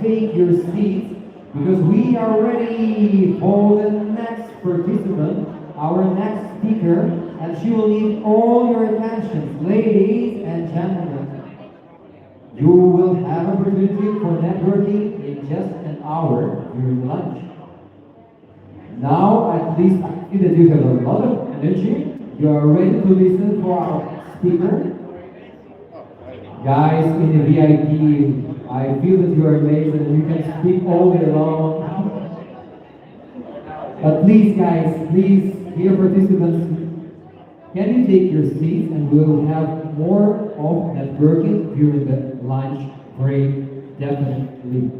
take your seats because we are ready for the next participant, our next speaker, and she will need all your attention, ladies and gentlemen. You will have opportunity for networking in just an hour during lunch. Now, at least I see that you have a lot of energy. You are ready to listen for our speaker. Guys in the VIP, I feel that you are amazing and you can speak all day long. But please, guys, please, dear participants, can you take your seats and we will have more of networking during the lunch break, definitely.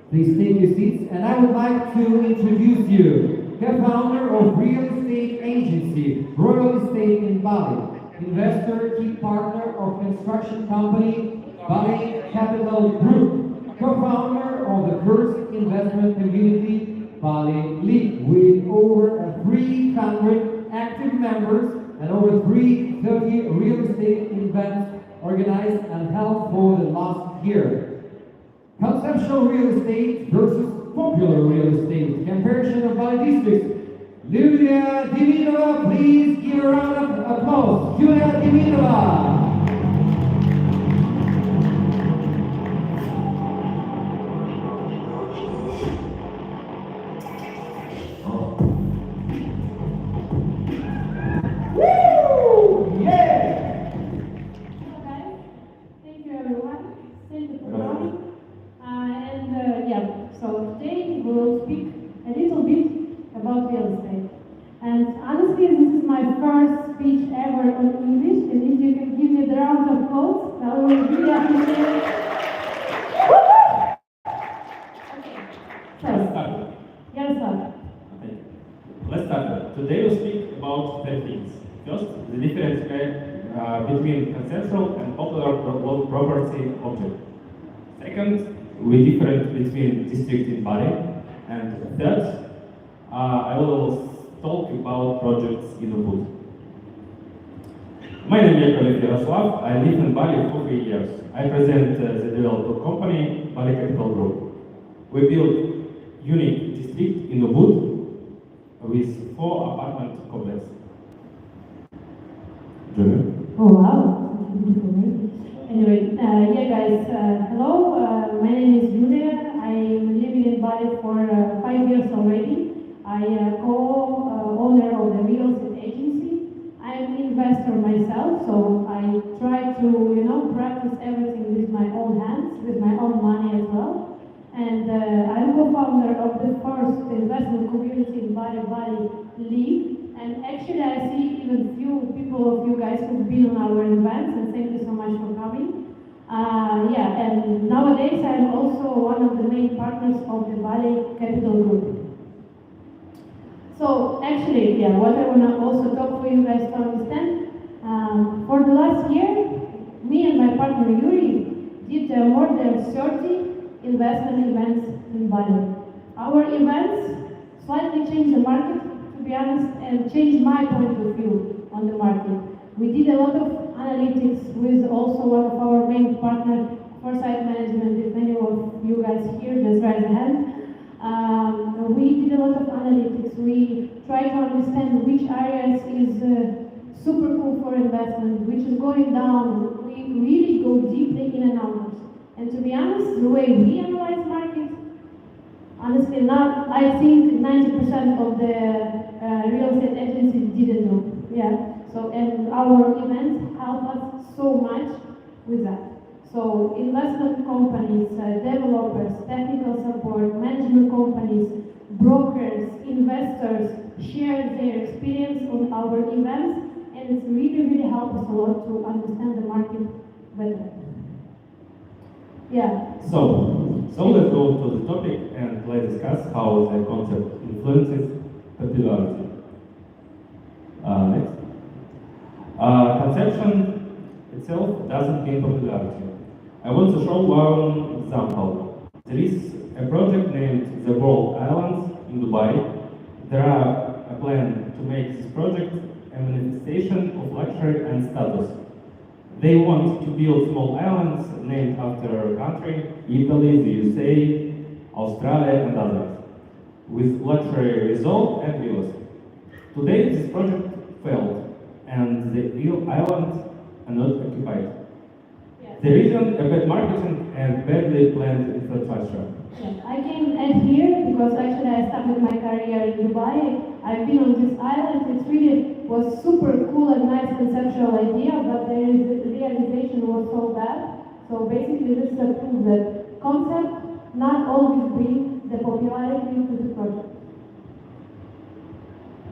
Please take your seats, and I would like to introduce you, co-founder of real estate agency, Royal Estate in Bali, investor, key partner of construction company, Bali Capital Group, co-founder of the first investment community, Bali League, with over 300 active members and over 330 real estate events organized and held for the last year. Conceptual real estate versus popular real estate, comparison of Bali districts. Julia Dimitova, please give a round of applause. Julia Dimitova. Woo! Yeah! Hello guys, thank you everyone. Thank you for coming. So today we will speak a little bit about real estate. And honestly, this is my first speech ever on English, and if you can give me the round of applause, I will really appreciate it. Okay, first, yes, sir. Okay. Let's start. Today we'll speak about three things. First, the difference between conceptual and popular property object. Second, we different between district in Bali, and third, I will talk about projects in Ubud. My name is Yaroslav. I live in Bali for 3 years. I present the developer company, Bali Capital Group. We built unique district in Ubud with 4 apartment complexes. Oh wow, anyway, yeah guys, hello, my name is Julia. I'm living in Bali for 5 years already. I co-owner of the real estate agency. I'm an investor myself, so I try to, practice everything with my own hands, with my own money as well. And I'm co-founder of the first investment community in Bali League. And actually, I see even few people of you guys who've been on our events, and thank you so much for coming. And nowadays I'm also one of the main partners of the Bali Capital Group. So actually, what I want to also talk for you guys to understand, for the last year, me and my partner Yuri did more than 30 investment events in Bali. Our events slightly changed the market, to be honest, and changed my point of view on the market. We did a lot of analytics with also one of our main partners, FerrySangPendekarPropertySakti Management. If any of you guys here, just raise a hand. We did a lot of analytics. We tried to understand which areas is super cool for investment, which is going down. We really go deeply in the numbers. And to be honest, the way we analyze markets, honestly, not. I think 90% of the real estate agencies didn't know. So, and our events help us so much with that. So, investment companies, developers, technical support, management companies, brokers, investors share their experience on our events, and it's really helped us a lot to understand the market better. So let's go to the topic and let's discuss how the concept influences popularity. Next. Conception itself doesn't mean popularity. I want to show one example. There is a project named the World Islands in Dubai. There are a plan to make this project a manifestation of luxury and status. They want to build small islands named after a country, Italy, the USA, Australia, and others, with luxury resort and villas. Today, this project failed, and the islands are not occupied. Yes. The reason a bad marketing and badly planned infrastructure. Yes, I can add here because actually I started my career in Dubai. I've been on this island. It really was super cool and nice conceptual idea, but the realization was so bad. So basically, this is a proof that concept not always brings the popularity to the project.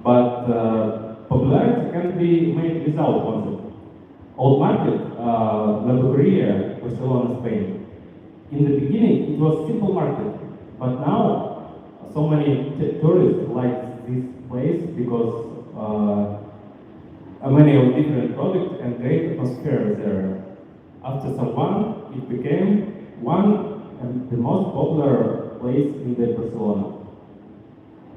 But popularity can be made without concept. Old Market, La Boqueria, Barcelona, Spain. In the beginning, it was simple market, but now so many tourists like this place because many of different products and great atmosphere there. After some time, it became one of the most popular place in the Barcelona.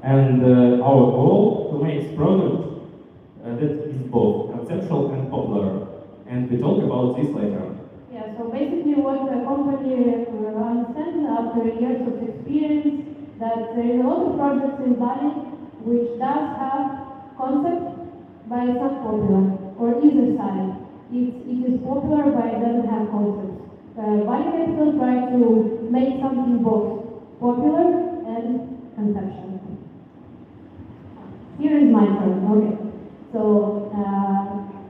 And our goal to make product that is both conceptual and popular. And we talk about this later. Yeah, so basically what the company understands after years of experience that there is a lot of projects in Bali which does have concept but it's not popular, or either side. It is popular but it doesn't have concept. Bali Capital try to make something both popular and conceptual. Here is my turn, okay. So,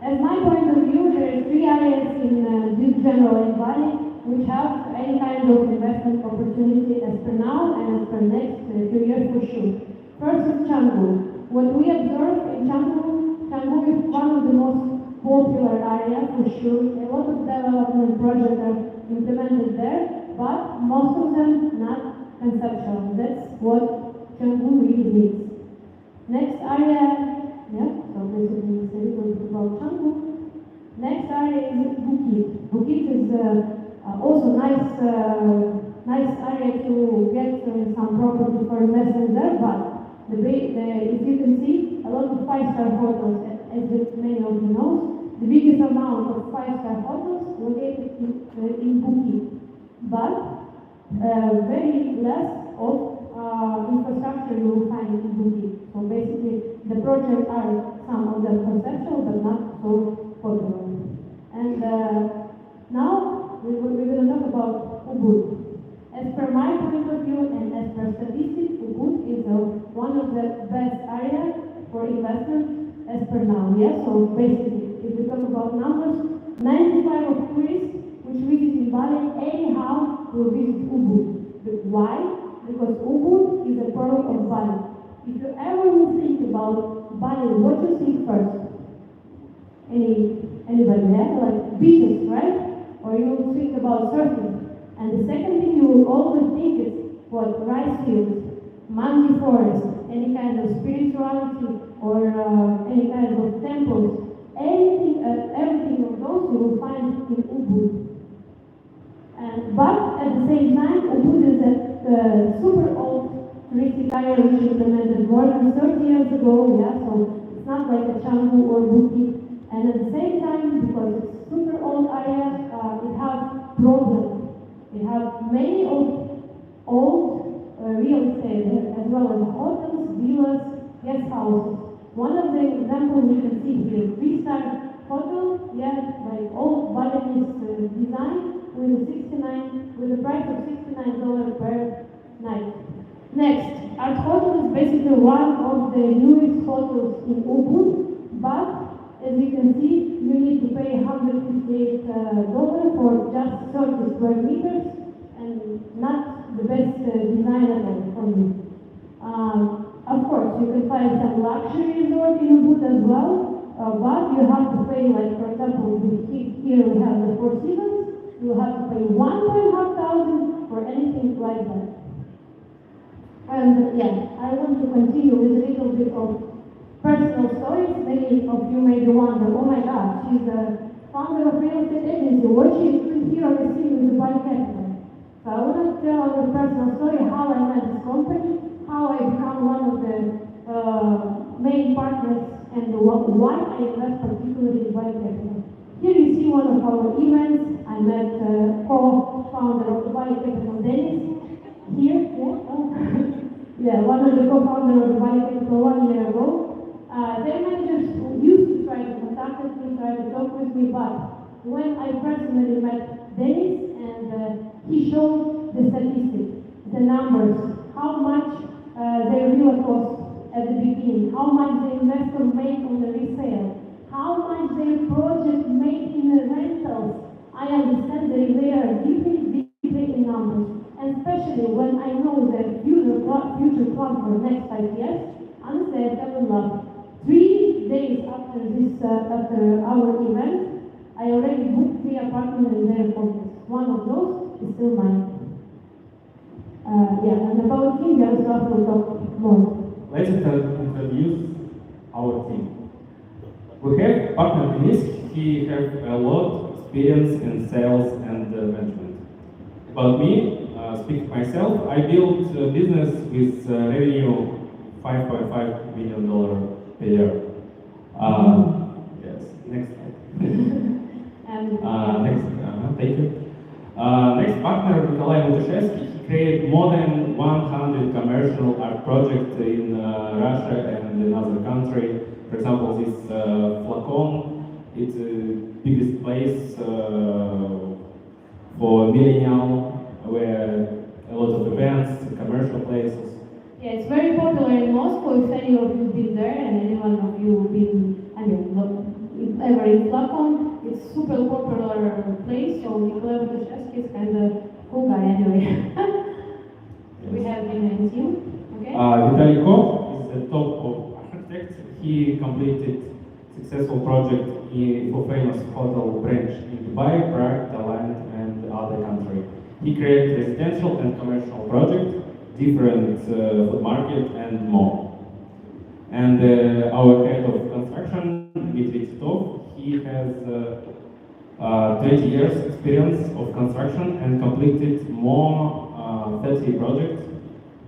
as my point of view, there are three areas in this general Bali which have any kind of investment opportunity as per now and as per next few years for sure. First is Canggu. What we observe in Canggu is one of the most popular areas for sure. A lot of development projects are implemented there, but most of them not conceptual. That's what Canggu really needs. Next area, yeah, so basically we say a little bit about Canggu. Next area is Bukit. Bukit is also nice area to get some property for investment there, but if you can see, a lot of five-star hotels, as many of you know, the biggest amount of five-star hotels located in Bukit, but very less of infrastructure you will find in Bukit. So basically, the projects are some of them conceptual, but not so popular. And now we're going to talk about Ubud. As per my point of view and as per statistics, Ubud is one of the best areas for investment as per now. Yeah? So basically, if we talk about numbers, 95 of tourists which visit Bali anyhow will visit Ubud. Why? Because Ubud is a pearl of Bali. If you ever will think about Bali, what do you think first? Anybody there? Like beaches, right? Or you will think about surfing. And the second thing you will always think is what? Rice fields, mango forest, any kind of spirituality or any kind of temples. Everything of those you will find in Ubud. But at the same time, Ubud is a super old touristic area which implemented more than 30 years ago, yeah, so it's not like a Canggu or Bukit. And at the same time, because it's super old area, it has problems. It has many of old real estate as well as hotels, villas, guest houses. One of the examples we can see here, 3-star hotel, yeah, like old Balinese design with a price of $69 per night. Next, Art Hotel is basically one of the newest hotels in Ubud, but as you can see, you need to pay $158 for just 30 square meters and not the best design at all for me. Of course, you can find some luxury resort in Ubud as well, but you have to pay, like for example, here we have the Four Seasons, you have to pay $1,500 for anything like that. And yeah, I want to continue with a little bit of personal stories. Many of you may wonder, oh my God, she's a founder of real estate agency. What she is doing here on the scene with the Bali Capital? So I want to tell a personal story, how I met this company, how I become one of the main partners, and why I invest particularly in Bali Capital. Here you see one of our events. I met co-founder of the Bali Capital, Dennis. Here, yeah, oh. Yeah, one of the co-founders of the Bali Capital 1 year ago. Their managers used to try to contact me, try to talk with me, but when I personally met Dennis and he showed the statistics, the numbers, how much their villa cost at the beginning, how much the investor made on the resale, how much their project made in the rentals. I understand that they are deeply in numbers, and especially when I know their future plan for the next 5 years, honestly, I fell in love. 3 days after our event, I already booked 3 apartments in their complex. One of those is still mine. Yeah, and about him, Yaroslav will talk more. Let's introduce our team. We have partner Dennis. He has a lot of experience in sales and management. About me, speak myself, I built a business with revenue $5.5 million per year. Yes, next slide. Thank you. Next partner, Nikolai Mutushevsky, he created more than 100 commercial art projects in Russia and in other countries. For example, this Flacon, it's the biggest place for millennial, where a lot of events, commercial places. Yeah, it's very popular in Moscow. If any of you have been there, and any one of you have been, ever in Flacon, it's super popular place. So Nikolai Mutushevsky is kind of cool guy anyway. We have him in his team. Okay. Vitaly Kov is the top of architects. He completed successful project for famous hotel branch in Dubai, Prague, Thailand, and other countries. He created residential and commercial projects, different food market, and more. And our head of construction, Dmitry Titov, he has 20 years experience of construction and completed more 30 projects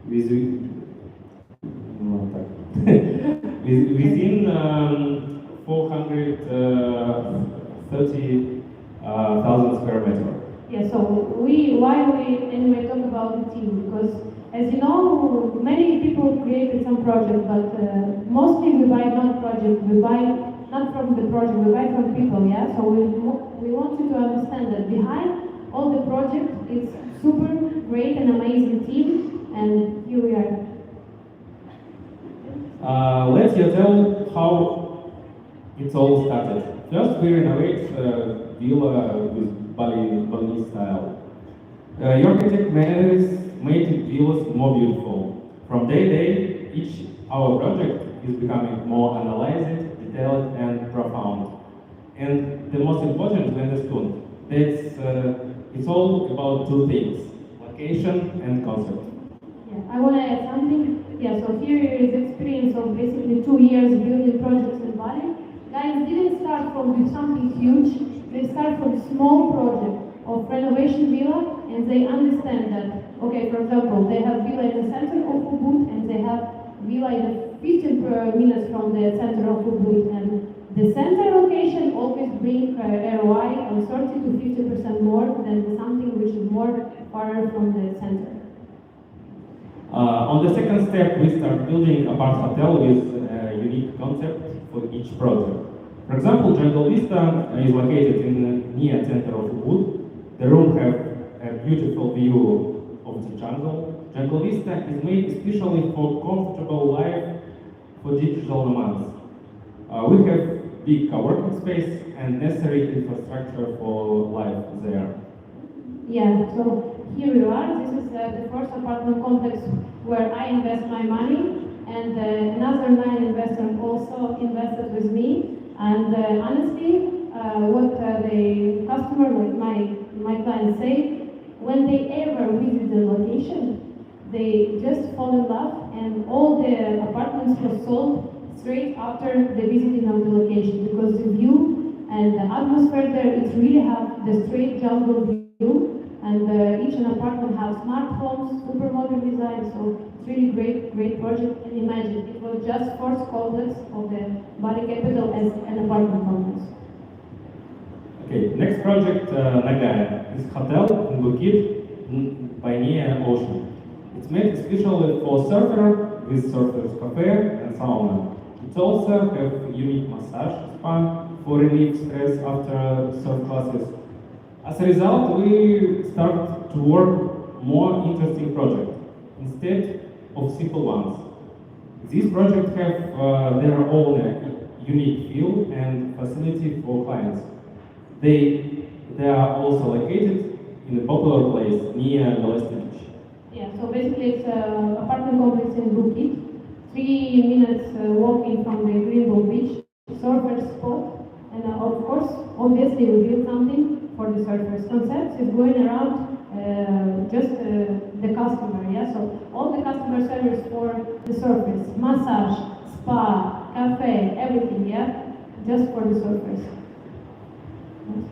within 430,000 square meters. Yeah, so why we anyway talk about the team? Because as you know, many people created some project, but mostly we buy not project, we buy not from the project, we buy from people, yeah? So we want you to understand that behind all the project, it's super great and amazing team, and here we are. Let's tell how it all started. First, we renovate villa with Bali style. The architect made villas more beautiful. From day to day, each our project is becoming more analyzed, detailed, and profound. And the most important, we understood that it's all about 2 things: location and concept. Yeah, I want to add something. Yeah, so here is experience of basically 2 years building projects in Bali. Guys didn't start from something huge. They start from small project of renovation villa, and they understand that, okay, for example, they have villa in the center of Ubud, and they have villa in 15 minutes from the center of Ubud, and the center location always brings ROI on 30 to 50% more than something which is more far from the center. On the second step, we start building a part hotel with a unique concept for each project. For example, Jungle Vista is located in the near center of Ubud. The room have a beautiful view of the jungle. Jungle Vista is made especially for comfortable life for digital nomads. We have big co-working space and necessary infrastructure for life there. Yeah, so here we are. This is the first apartment complex where I invest my money, and another 9 investors also invested with me. And honestly, what the customer, like my clients say, when they ever visit the location, they just fall in love, and all the apartments were sold straight after the visiting of the location, because the view and the atmosphere there, it really have the straight jungle view, and each apartment has smart homes, super modern design, so it's really great project. And imagine, it was just first complex of the Bali capital as an apartment complex. Okay, next project, Nagaya, is hotel in Bukit by near ocean. It's made especially for surfer with surfers cafe and sauna. It also have unique massage spa for relief stress after surf classes. As a result, we start to work more interesting projects instead of simple ones. These projects have their own unique feel and facility for clients. They are also located in a popular place near the West Beach. Yeah, so basically it's an apartment complex in Bukit, 3 minutes walking from the Greenbow Beach, surfers spot, and of course, obviously we build something for the surfers. Concept is going around the customer, yeah, so all the customer service for the surfers, massage, spa, cafe, everything, yeah, just for the surfers.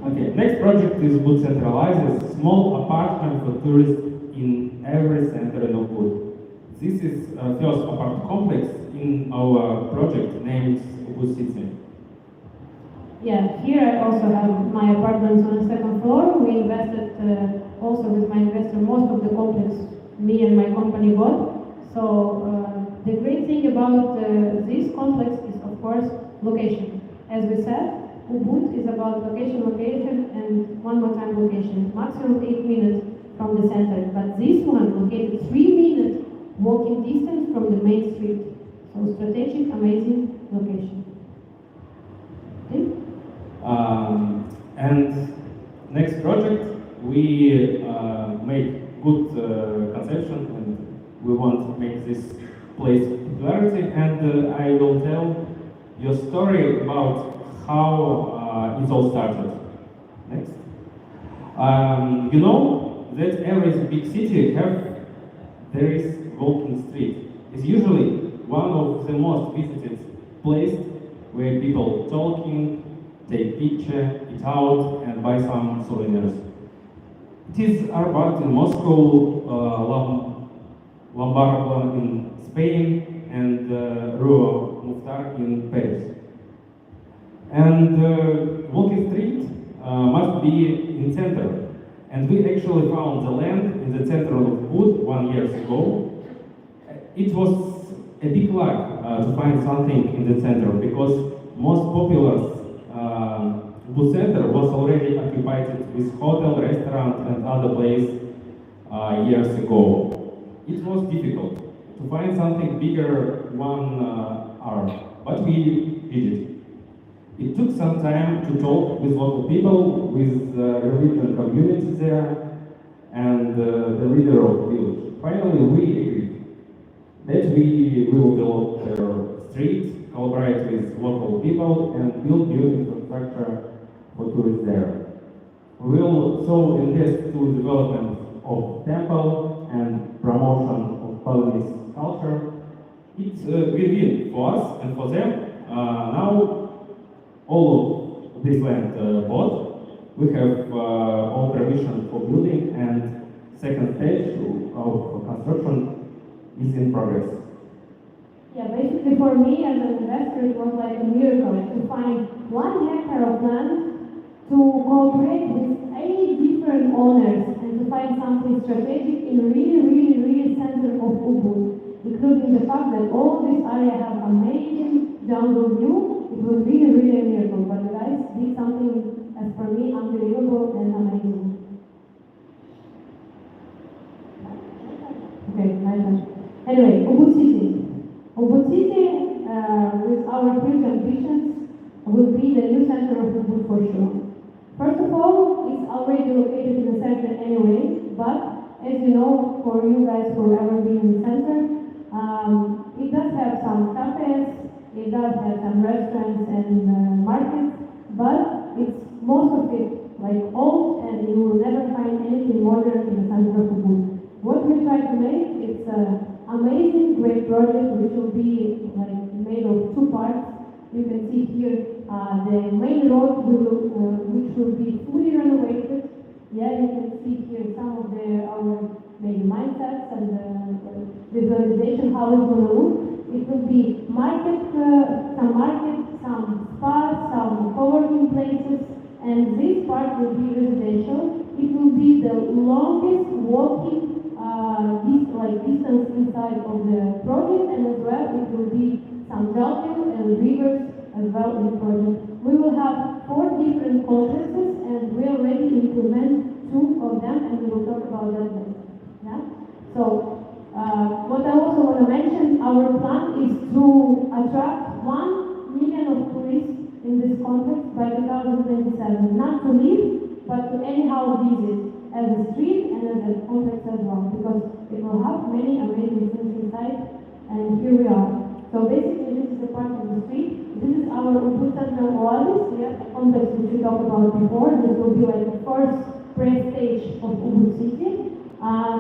Okay, next project is Ubud centralizes small apartment for tourists in every center in Ubud. This is first apartment complex in our project named Ubud City. Yeah, here I also have my apartments on the second floor. We invested also with my investor most of the complex me and my company bought. So the great thing about this complex is of course location. As we said, Ubud is about location, and one more time location. Maximum 8 minutes from the center. But this one located 3 minutes walking distance from the main street. So strategic, amazing location. Okay? And next project, we make good conception and we want to make this place popularity. And I will tell your story about how it all started. Next. You know that every big city there is walking street. It's usually one of the most visited places where people talking, take picture, eat out, and buy some souvenirs. It is Arbat in Moscow, Lombard in Spain, and Rue Muftar in Paris. And walking street must be in center. And we actually found the land in the center of Wood 1 year ago. It was a big luck to find something in the center because most popular Wood center was already occupied with hotel, restaurant, and other place years ago. It was difficult to find something bigger 1 hour, but we did it. It took some time to talk with local people, with the religion community there, and the leader of the village. Finally, we agreed that we will develop the street, collaborate with local people, and build new infrastructure for tourists there. We will also invest to development of temple and promotion of Balinese culture. It's a win-win for us and for them. Now, all of this land bought. We have all permission for building, and second stage of construction is in progress. Yeah, basically for me as an investor, it was like a miracle to find 1 hectare of land to cooperate with 8 different owners and to find something strategic in really center of Ubud, including the fact that all this area have amazing jungle view. It was really a miracle, but the guys did something, as for me, unbelievable and amazing. Okay, nice one. Anyway, Ubud City. Ubud City, with our huge ambitions, will be the new center of Ubud for sure. First of all, it's already located in the center anyway, but as you know, for you guys who have ever been in the center, it does have some cafes, it does have some restaurants and markets, but it's most of it like old, and you will never find anything modern in the center of Ubud. What we try to make, it's an amazing, great project which will be like made of 2 parts. You can see here the main road which will be fully renovated. Yeah, you can see here some of our maybe mindsets and the visualization how it's going to look. It will be market, some spas, some co-working places, and this part will be residential. It will be the longest walking distance inside of the project, and as well it will be some jungle and rivers as well in the project. We will have 4 different complexes, and we already implement 2 of them, and we will talk about that later. Yeah? So, what I also want to mention, our plan is to attract 1 million of tourists in this complex by 2027. Not to live, but to anyhow visit as a street and as a complex as well, because it will have many amazing things inside, and here we are. So basically this is the part of the street. This is our Ubud Central Oasis, yeah, the complex which we talked about before. This will be like the first pre-stage of Ubud City.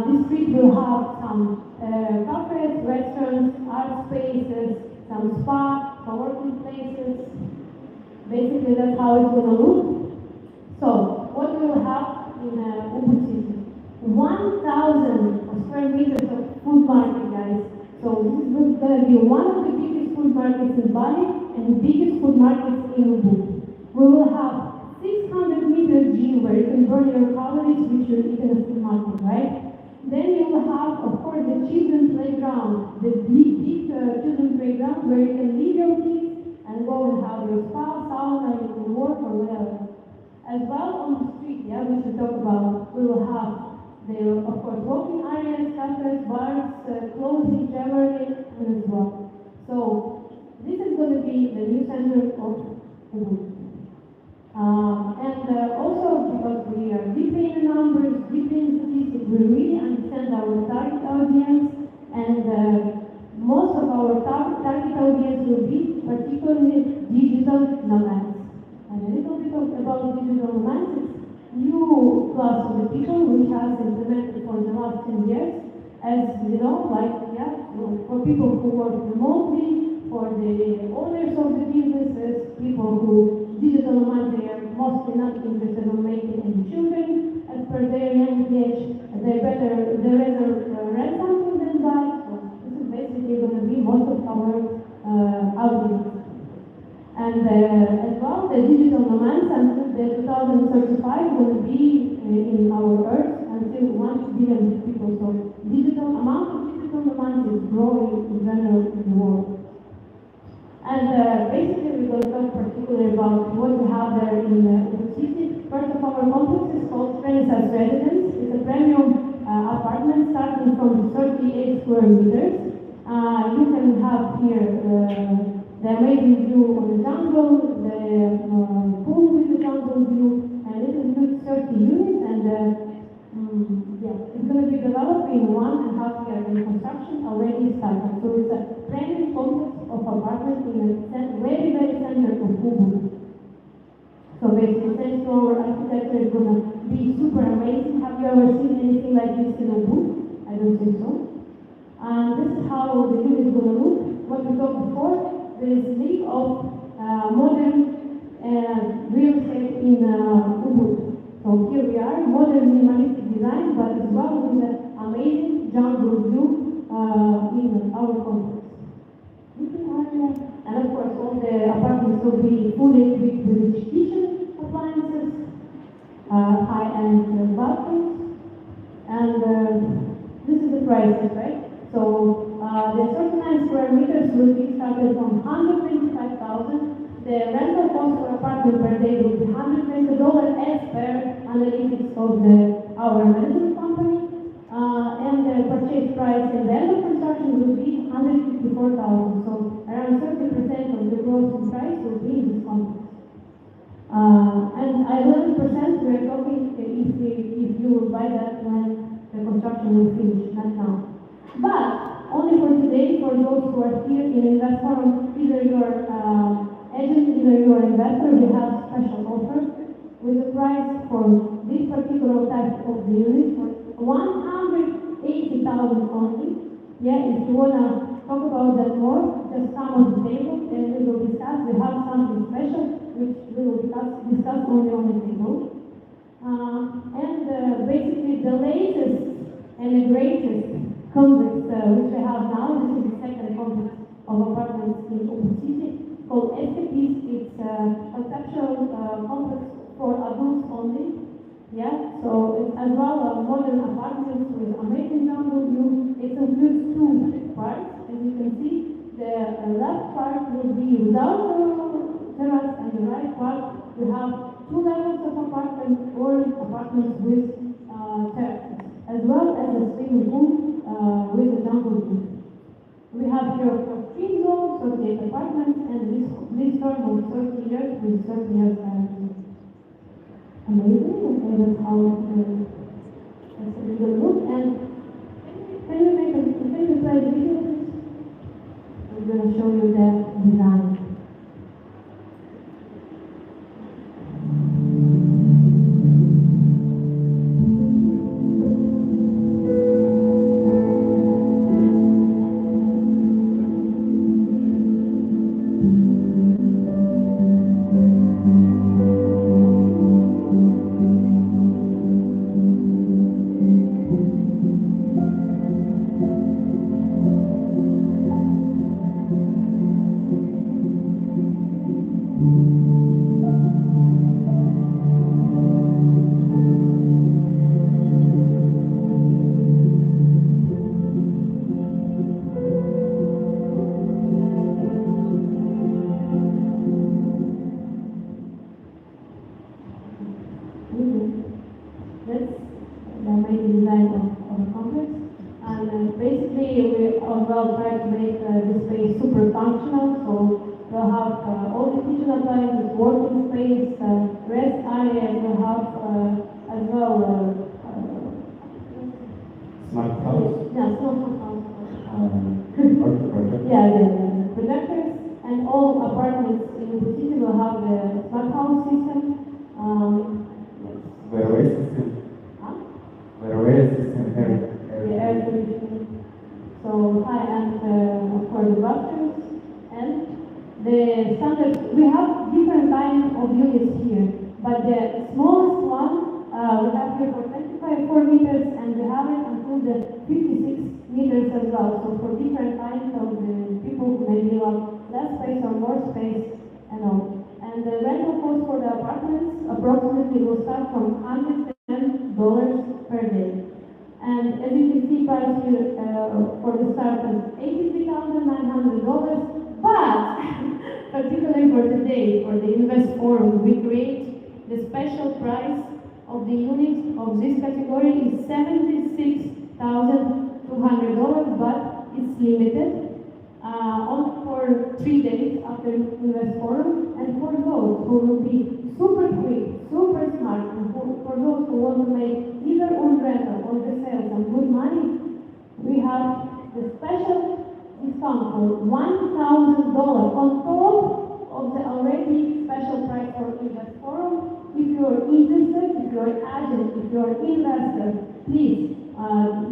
This street will have some cafes, restaurants, art spaces, some spa, co-working places. Basically that's how it's going to look. So what we will have in Ubud City? 1,000 square meters of food market, guys. So this is going to be one of the biggest food markets in Bali and the biggest food markets in Ubud. We will have 600-meter gym where you can burn your calories which you're eating a food market, right? Then you will have, of course, the children's playground, the big children's playground where you can leave your kids and go and have your spa, sauna, you can work or whatever. As well on the street, yeah, we should talk about, we will have the, of course, walking areas, cafes, bars, clothing, jewelry, and as well. So this is going to be the new center of Ubud. Also because we are deep in the numbers, deep in statistics, we really understand our target audience, and most of our target audience will be particularly digital nomads. And a little bit about digital nomads, it's new class of the people which has implemented for the last 10 years, as you know, like, yeah, for people who work remotely, for the owners of the businesses, people who digital nomads, they are mostly not interested in making any children as per their young age. They rather rent something than buy. So this is basically going to be most of our audience. And as well, the digital nomads until the 2035 will be in our Earth until 1 billion people. So digital amount of digital nomads is growing in general in the world. And basically, we're going to talk particularly about what we have there in Ubud City. First of our complex is called FerrySangPendekarPropertySakti Residence. It's a premium apartment starting from 38 square meters. You can have here the amazing view of the jungle, the pool with the jungle view, and it is good 30 units. And yeah, it's going to be developed in 1.5 years, and construction already started. So it's a premium complex of apartments in a very, very center of Ubud. So basically, thanks to our architecture, it's going to be super amazing. Have you ever seen anything like this in Ubud? I don't think so. And this is how the unit is going to look. What we talked before, there is need of modern real estate in Ubud. So here we are, modern minimalistic design, but as well with an amazing jungle view in our complex. And of course, all the apartments will be fully equipped with kitchen appliances, high-end balconies, and this is the prices, right? So the 39 square meters will be started from 125,000. The rental cost for apartment per day will be $120 as per analytics of our management company. And the purchase price in the end of construction will be $154,000. So around 30% of the gross price will be in this complex. And 11% we are talking if you will buy that when the construction will finish, not now. But only for today, for those who are here in Invest Forum, either your agent, either your investor, we have special offer with the price for this particular type of the unit for $180,000 only. Yeah, if you wanna talk about that more, just come on the table and we will discuss. We have something special which we will discuss only on the table. Basically the latest and the greatest complex which we have now, this is the second complex of apartments in Ubud City called SKPs. It's a conceptual complex for Yeah, so it's as well modern apartments with amazing jungle view. It includes two parts, as you can see. The left part will be without terrace, and the right part will have two levels of apartments or apartments with terraces, as well as a swimming pool with a jungle view. We have here for three zones, 38 apartments, and this term of 30 years with 30 years guarantee. Amazing, okay, that's how it's a look. And can you play the video, please? I'm going to show you the design. That's the amazing design of a complex. And basically, we as well try to make this space super functional. So we'll have all the kitchen appliances, working space, rest area. We'll have as well Smart house. yeah, smart house. Projector. Yeah, the projectors, and all apartments in the city will have the smart house system. Railway system. Huh? Railway system. The air conditioning. So high-end, of course, the bathrooms, and the standard. We have different kinds of units here, but the smallest one we have here for 4 meters, and we have it until the 56 meters as well. So for different kinds of people who maybe want less space or more space, and all. And the rental cost for the apartments approximately will start from $110 per day. And as you can see, price here for the start is $83,900. But particularly for today, for the Invest Forum, we create the special price of the units of this category is $76,200, but it's limited. Only for 3 days after Invest Forum, and for those who will be super quick, super smart, and for those who want to make either on rental or the sales and good money, we have the special discount for $1,000 on top of the already special price for Invest Forum. If you're interested, if you're an agent, if you're an investor, please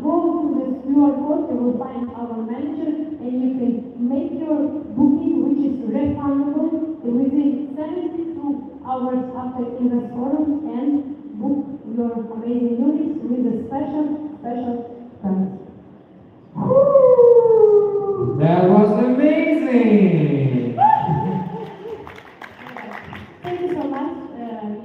go to this QR code. You will find our manager, and you can make your booking, which is refundable within 72 hours after Invest Forum, and book your amazing units with a special price. That was amazing! Thank you so much.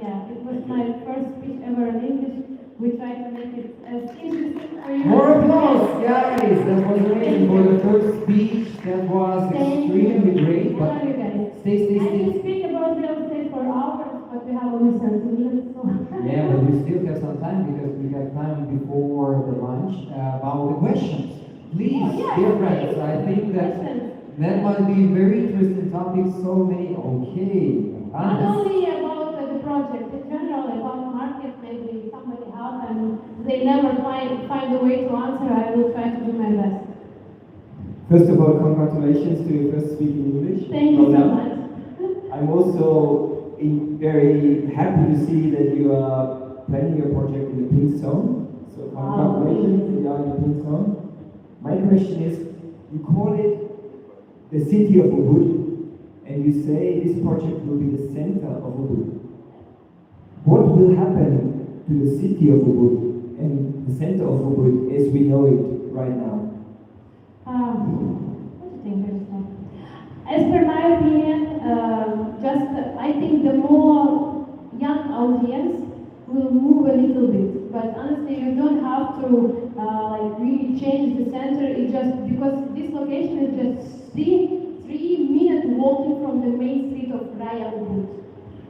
Yeah, it was my first speech ever in English. We try to make it as interesting for you. More applause, guys! That was amazing for the first speech. That was extremely great. I love you guys. Stay. I can speak about real estate for hours, but we have only 30 minutes. So. Yeah, but we still have some time because we have time before the lunch about the questions. Please, dear friends, I think that might be a very interesting topic. So many, okay. Not only about the project, in general, about market, maybe somebody has and they never find a way to answer. I will try to do my best. First of all, congratulations to your first speak in English. Thank you so done. much. I'm also very happy to see that you are planning your project in the pink zone. So congratulations, you are in the pink zone. My question is, you call it the city of Ubud, and you say this project will be the center of Ubud. What will happen to the city of Ubud and the center of Ubud as we know it right now? What do you think, as per my opinion, I think the more young audience will move a little bit. But honestly, you don't have to like really change the center. It just because this location is just three minutes walking from the main street of Raya Ubud.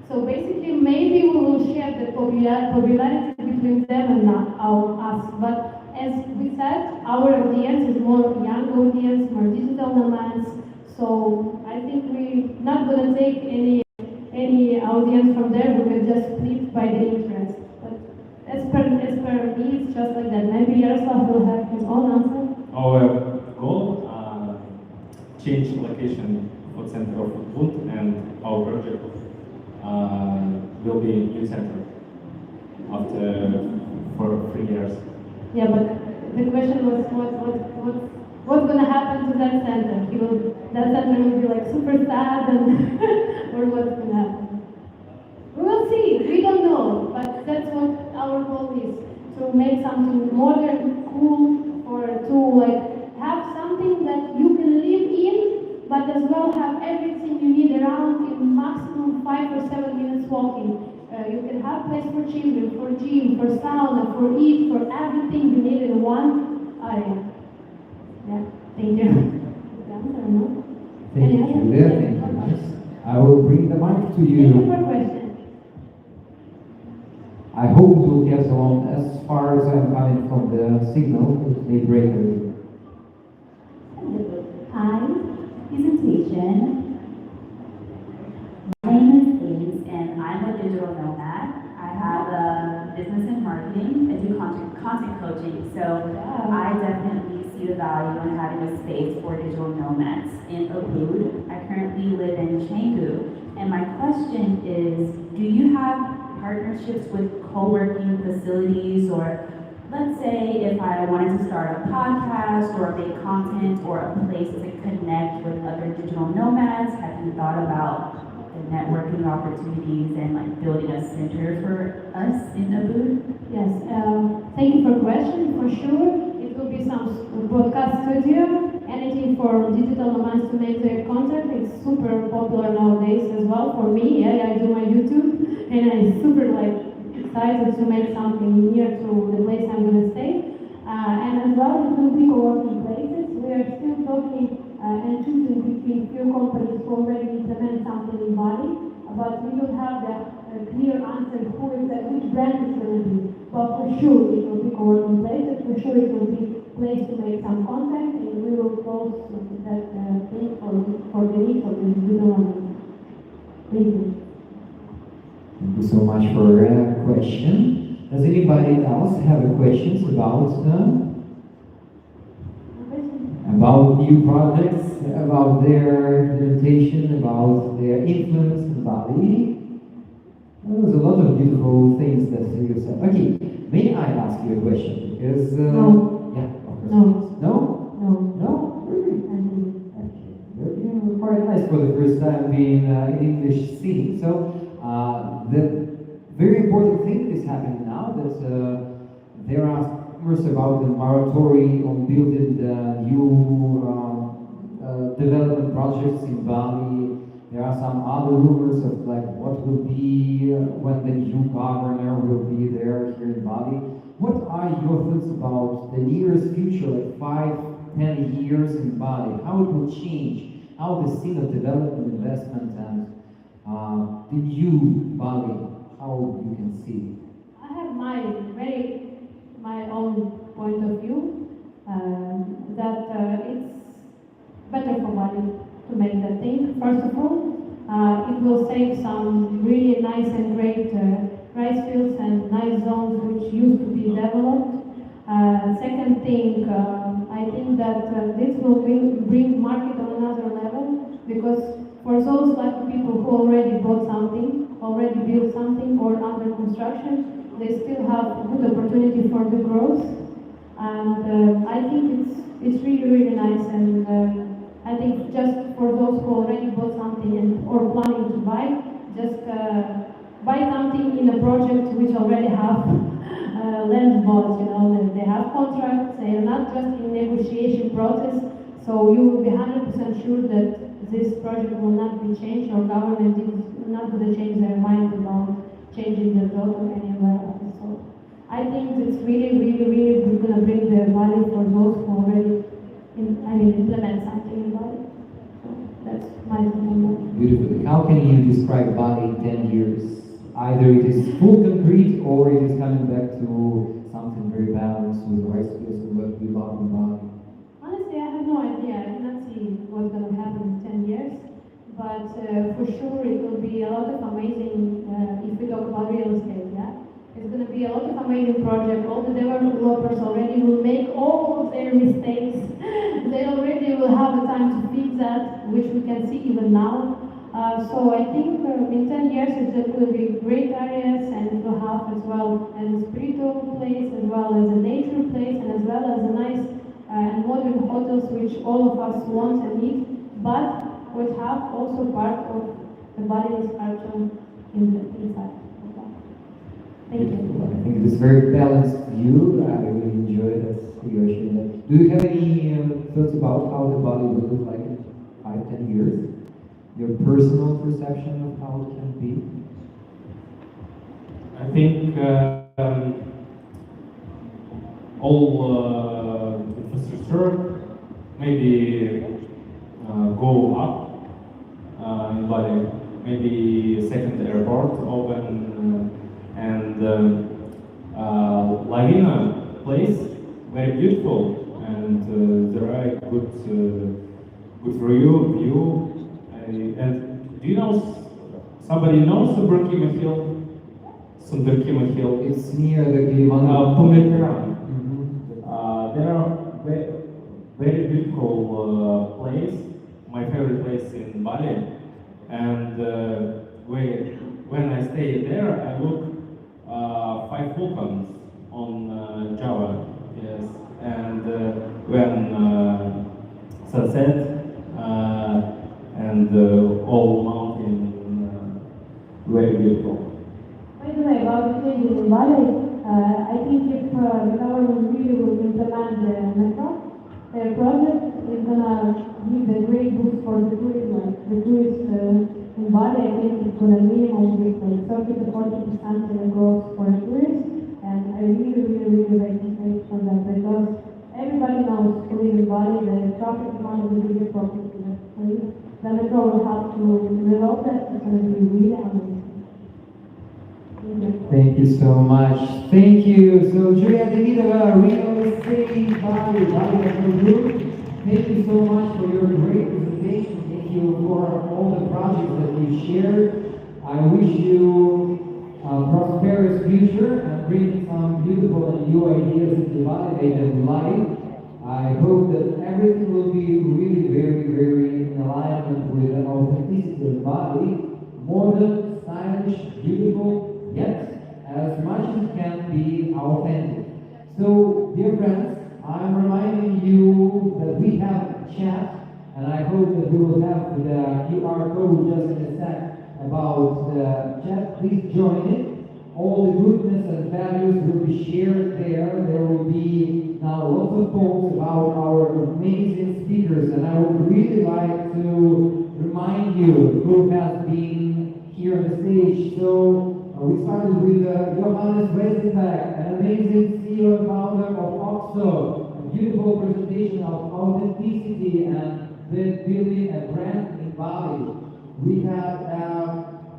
So basically, maybe we will share the popularity between them and us. But as we said, our audience is more young audience, more digital nomads. So I think we're not gonna take any audience from there. We can just split by the interest. But as per me, it's just like that. Maybe Yaroslav will have his own answer. Our goal, change location for center of Ubud, and our project will be new center after for 3 years. Yeah, but the question was what's gonna happen to that center? That center will be like super sad and or what's gonna happen? We will see. We don't know, but that's what our goal is, to make something modern, cool, or to like have something that you can live in, but as well have everything you need around in maximum 5 or 7 minutes walking. You can have place for children, for gym, for sauna, for eat, for everything you need in one area. Yeah, thank you. Thank you, Julia. Thank you. Nice. I will bring the mic to Thank you you. for question. I hope it will get along as far as I'm coming from the signal. It may break a little. Hi, presentation. My name is Ace, and I'm a digital nomad. I have a business in marketing. I do content coaching, so I definitely see the value in having a space for digital nomads in Ubud. I currently live in Canggu, and my question is, do you have partnerships with co-working facilities, or let's say if I wanted to start a podcast or make content or a place to connect with other digital nomads, have you thought about the networking opportunities and like building a center for us in Ubud? Yes, thank you for question. For sure, it will be some podcast studio, anything for digital nomads to make their content. It's super popular nowadays as well for me. Yeah, I do my YouTube, and I'm super like excited to make something near to the place I'm going to stay. And as well, it will be co-working places. We are still talking and choosing between few companies who already implement something in Bali, but we don't have the clear answer who is which brand is going to be. But for sure, it will be co-working places. For sure, it will be place to make some content, and we will close that thing for the need for the digital. Thank you. Thank you so much for your question. Does anybody else have questions about new projects, about their implementation, about their influence in Bali? There's a lot of beautiful things that you said. Okay, may I ask you a question? Because No. yeah, of course. No. No? No. No? Really? Thank you. You're quite nice for the first time being in English scene. So the very important thing is happening now that there are rumors about the moratorium on building the new development projects in Bali. There are some other rumors of like what will be when the new governor will be there here in Bali. What are your thoughts about the nearest future, like 5-10 years in Bali? How it will change? How the scene of development, investment, and the new Bali, how you can see? I have my own point of view that it's better for Bali to make that thing. First of all, it will save some really nice and great rice fields and nice zones which used to be developed. Second thing, I think that this will bring market on another level, because for those lucky people who already bought something, already built something or under construction, they still have good opportunity for the growth. And I think it's really nice, and I think just for those who already bought something and or planning to buy, just buy something in a project which already have land bought, that they have contracts, they are not just in negotiation process, so you will be 100% sure that this project will not be changed or government is not going to change their mind about changing the road or anywhere else. So I think it's really going to bring the value for those who already implement something in Bali. So that's my opinion. Beautiful. How can you describe Bali in 10 years? Either it is full concrete or it is coming back to something very balanced with the right skills and what we love in Bali. Honestly, I have no idea. I cannot see what's going to happen in 10 years. But for sure, it will be a lot of amazing, if we talk about real estate, yeah? It's going to be a lot of amazing projects. All the developers already will make all of their mistakes. They already will have the time to fix that, which we can see even now. So I think in 10 years it will be great areas, and it will have as well as a spiritual place, as well as a nature place, and as well as a nice and modern hotels which all of us want and need, but would have also part of the Balinese culture inside. Thank you. I think it's very balanced view. I really enjoy that you're sharing that. Do you have any thoughts about how the Bali will look like in 5-10 years? Your personal perception of how it can be? I think all infrastructure maybe go up in Bali. Maybe a second airport open and Laguna place, very beautiful, and there are good view. And do you know, somebody knows Sundarkima Hill? Sundarkima Hill. It's near the Gilimanjaro. Pendekarapproperty. Mhm. There are very beautiful place, my favorite place in Bali. And when I stay there, I look 5 volcans on Java. Yes, and when sunset and all mountain, very beautiful. By the way, about the changes in Bali, I think if the government really will implement the metro, their project is gonna give a great boost for the tourism. Like the tourists in Bali, I think it's gonna minimum with like 30 to 40% in the growth for tourists, and I really wait for that because everybody knows who live in Bali, the traffic is one of the biggest problems in the place. The metro will have to develop that. It's gonna be really amazing. Thank you so much. Thank you. So, Julia Davidova, Real Estate Bali, Group. Thank you so much for your great presentation. Thank you for all the projects that you shared. I wish you a prosperous future and bring some beautiful and new ideas into validated life. I hope that everything will be really very in alignment with the authenticity of Bali. Modern, stylish, beautiful, yet as much as can be authentic. So, dear friends, I'm reminding you that we have chat, and I hope that we will have the QR code just in a sec about the chat. Please join it. All the goodness and values will be shared there. There will be now lots of posts about our amazing speakers, and I would really like to remind you who has been here on the stage. So we started with Johannes Westenbeck, an amazing CEO and founder of Oxo. A beautiful presentation of authenticity and building a brand in Bali. We had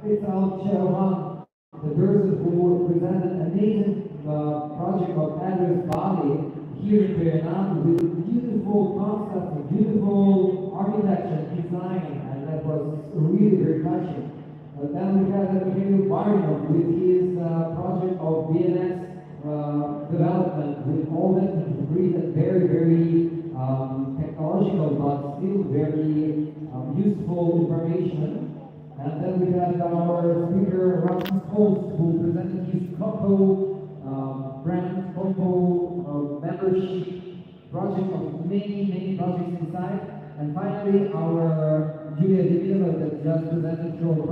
Faisal Chauhan, the person who presented an amazing project of Address Bali here in Vietnam with beautiful concepts and beautiful architecture and design, and that was really very touching. Then we had Mikhail Barnov with his project of BNS development with all that great and very technological but still very useful information. And then we had our speaker Rasmus Holst, who presented his Coco brand, Coco membership project of many projects inside. And finally, our Julia Davidova that just presented her project.